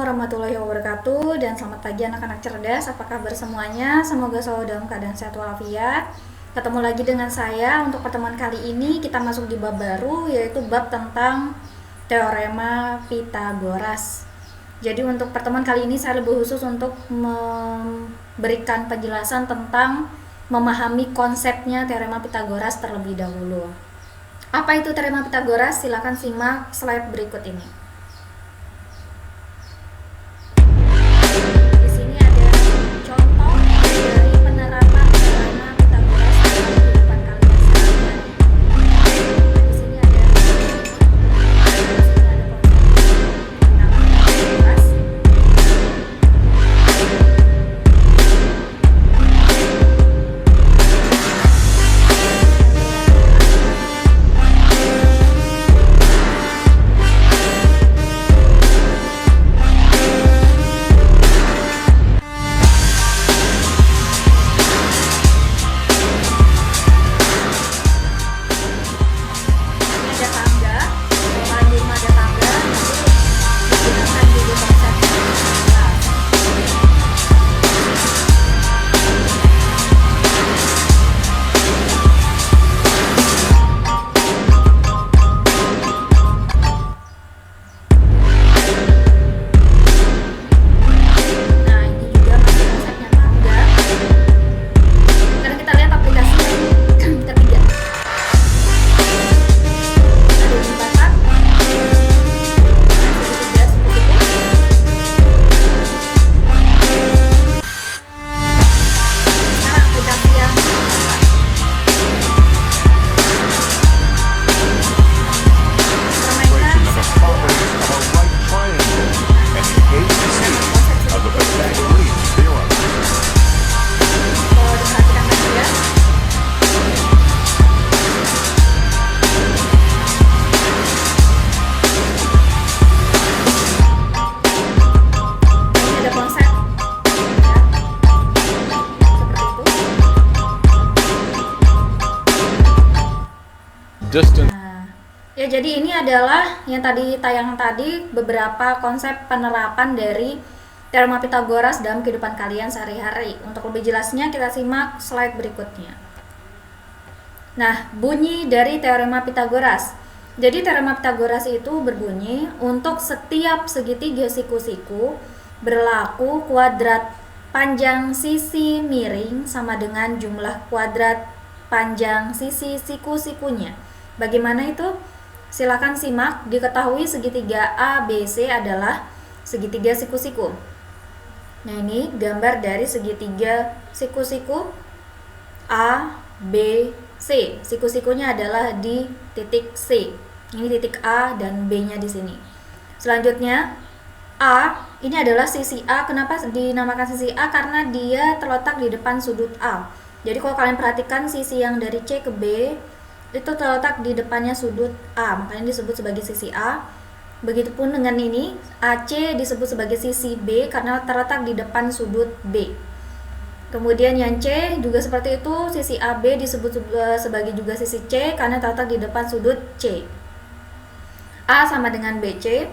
warahmatullahi wabarakatuh dan selamat pagi anak-anak cerdas. Apa kabar semuanya? Semoga selalu dalam keadaan sehat walafiat. Ketemu lagi dengan saya. Untuk pertemuan kali ini kita masuk di bab baru, yaitu bab tentang teorema Pythagoras. Jadi untuk pertemuan kali ini saya lebih khusus untuk memberikan penjelasan tentang memahami konsepnya teorema Pythagoras terlebih dahulu. Apa itu teorema Pythagoras? Silakan simak slide berikut ini. Ya, jadi ini adalah yang tayangan tadi beberapa konsep penerapan dari teorema Pythagoras dalam kehidupan kalian sehari-hari. Untuk lebih jelasnya kita simak slide berikutnya. Nah, bunyi dari teorema Pythagoras. Jadi teorema Pythagoras itu berbunyi untuk setiap segitiga siku-siku berlaku kuadrat panjang sisi miring sama dengan jumlah kuadrat panjang sisi siku-sikunya. Bagaimana itu? Silakan simak. Diketahui segitiga ABC adalah segitiga siku-siku. Nah, ini gambar dari segitiga siku-siku A, B, C. Siku-sikunya adalah di titik C. Ini titik A dan B-nya di sini. Selanjutnya, A ini adalah sisi A. Kenapa dinamakan sisi A? Karena dia terletak di depan sudut A. Jadi kalau kalian perhatikan sisi yang dari C ke B itu terletak di depannya sudut A, makanya disebut sebagai sisi A. Begitupun dengan ini, AC disebut sebagai sisi B karena terletak di depan sudut B. Kemudian yang C juga seperti itu, sisi AB disebut sebagai juga sisi C karena terletak di depan sudut C. A sama dengan BC,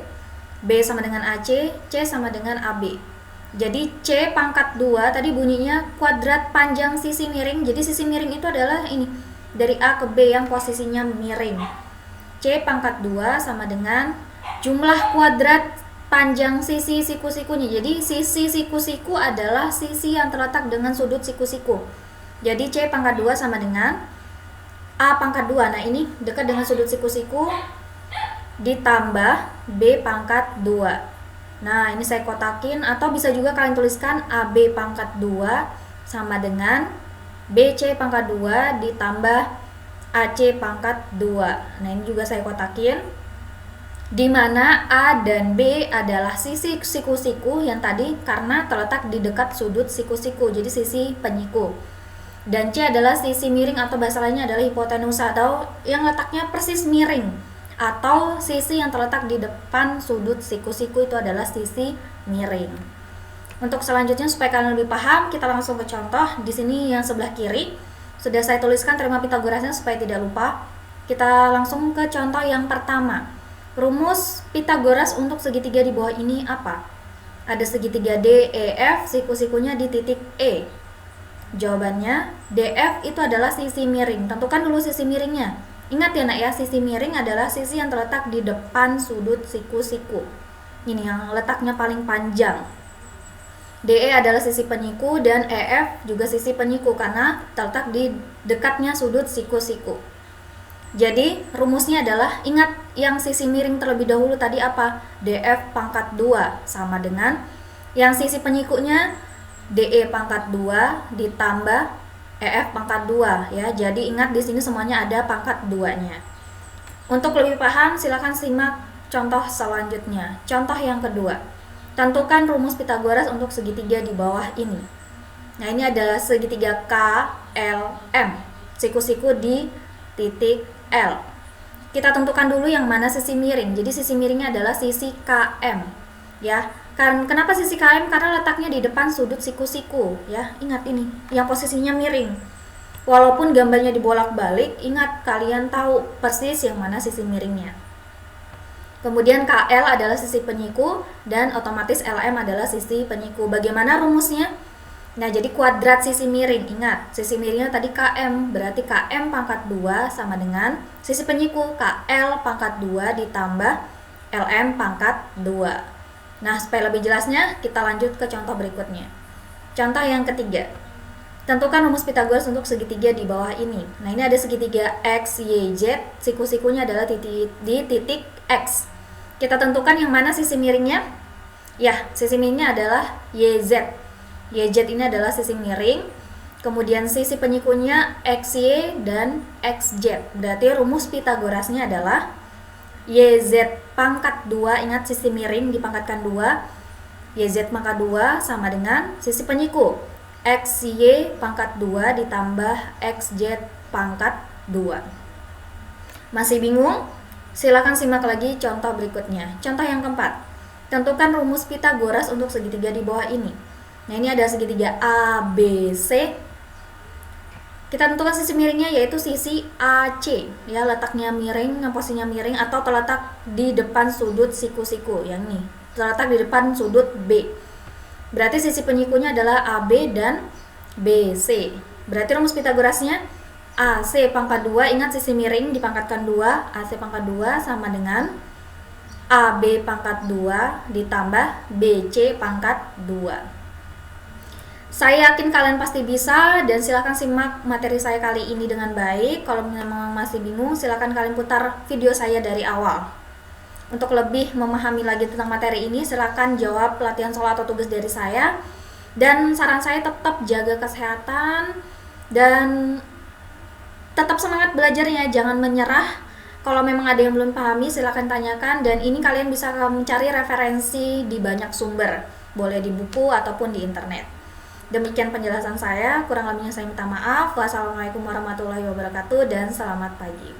B sama dengan AC, C sama dengan AB. Jadi C pangkat 2 tadi bunyinya kuadrat panjang sisi miring. Jadi sisi miring itu adalah ini, dari A ke B yang posisinya miring. C pangkat 2 sama dengan jumlah kuadrat panjang sisi siku-sikunya. Jadi sisi siku-siku adalah sisi yang terletak dengan sudut siku-siku. Jadi C pangkat 2 sama dengan A pangkat 2. Nah, ini dekat dengan sudut siku-siku ditambah B pangkat 2. Nah, ini saya kotakin, atau bisa juga kalian tuliskan AB pangkat 2 sama dengan BC pangkat 2 ditambah AC pangkat 2. Nah, ini juga saya kotakin, di mana A dan B adalah sisi siku-siku yang tadi karena terletak di dekat sudut siku-siku, jadi sisi penyiku. Dan C adalah sisi miring atau bahasa lainnya adalah hipotenusa atau yang letaknya persis miring, atau sisi yang terletak di depan sudut siku-siku itu adalah sisi miring. Untuk selanjutnya supaya kalian lebih paham, kita langsung ke contoh. Di sini yang sebelah kiri sudah saya tuliskan teorema Pythagorasnya supaya tidak lupa. Kita langsung ke contoh yang pertama. Rumus Pythagoras untuk segitiga di bawah ini apa? Ada segitiga DEF, siku-sikunya di titik E. Jawabannya DF itu adalah sisi miring. Tentukan dulu sisi miringnya. Ingat ya nak ya, sisi miring adalah sisi yang terletak di depan sudut siku-siku. Ini yang letaknya paling panjang. DE adalah sisi penyiku dan EF juga sisi penyiku karena terletak di dekatnya sudut siku-siku. Jadi rumusnya adalah, ingat yang sisi miring terlebih dahulu tadi apa? DF pangkat 2 sama dengan yang sisi penyikunya DE pangkat 2 ditambah EF pangkat 2 ya. Jadi ingat di sini semuanya ada pangkat 2-nya. Untuk lebih paham silakan simak contoh selanjutnya. Contoh yang kedua. Tentukan rumus Pitagoras untuk segitiga di bawah ini. Nah, ini adalah segitiga KLM. Siku-siku di titik L. Kita tentukan dulu yang mana sisi miring. Jadi sisi miringnya adalah sisi KM. Ya. Kenapa sisi KM? Karena letaknya di depan sudut siku-siku, ya. Ingat ini, yang posisinya miring. Walaupun gambarnya dibolak-balik, ingat kalian tahu persis yang mana sisi miringnya. Kemudian KL adalah sisi penyiku dan otomatis LM adalah sisi penyiku. Bagaimana rumusnya? Nah, jadi kuadrat sisi miring. Ingat, sisi miringnya tadi KM, berarti KM pangkat 2 sama dengan sisi penyiku KL pangkat 2 ditambah LM pangkat 2. Nah, supaya lebih jelasnya, kita lanjut ke contoh berikutnya. Contoh yang ketiga. Tentukan rumus Pitagoras untuk segitiga di bawah ini. Nah, ini ada segitiga X, Y, Z. Siku-sikunya adalah di titik X. Kita tentukan yang mana sisi miringnya? Ya, sisi miringnya adalah YZ. YZ ini adalah sisi miring. Kemudian sisi penyikunya XY dan XZ. Berarti rumus Pitagorasnya adalah YZ pangkat 2, ingat sisi miring dipangkatkan 2, YZ pangkat 2 sama dengan sisi penyiku XY pangkat 2 ditambah XZ pangkat 2. Masih bingung? Silakan simak lagi contoh berikutnya. Contoh yang keempat. Tentukan rumus Pitagoras untuk segitiga di bawah ini. Nah, ini ada segitiga ABC. Kita tentukan sisi miringnya yaitu sisi AC, ya, letaknya miring, yang posisinya miring atau terletak di depan sudut siku-siku, yang ini terletak di depan sudut B. Berarti sisi penyikunya adalah AB dan BC. Berarti rumus Pitagorasnya AC pangkat 2, ingat sisi miring dipangkatkan 2, AC pangkat 2 sama dengan AB pangkat 2 ditambah BC pangkat 2. Saya yakin kalian pasti bisa dan silakan simak materi saya kali ini dengan baik. Kalau memang masih bingung, silakan kalian putar video saya dari awal. Untuk lebih memahami lagi tentang materi ini, silakan jawab pelatihan soal atau tugas dari saya. Dan saran saya tetap jaga kesehatan dan tetap semangat belajarnya, jangan menyerah. Kalau memang ada yang belum pahami, silakan tanyakan. Dan ini kalian bisa mencari referensi di banyak sumber, boleh di buku ataupun di internet. Demikian penjelasan saya, kurang lebihnya saya minta maaf. Wassalamualaikum warahmatullahi wabarakatuh dan selamat pagi.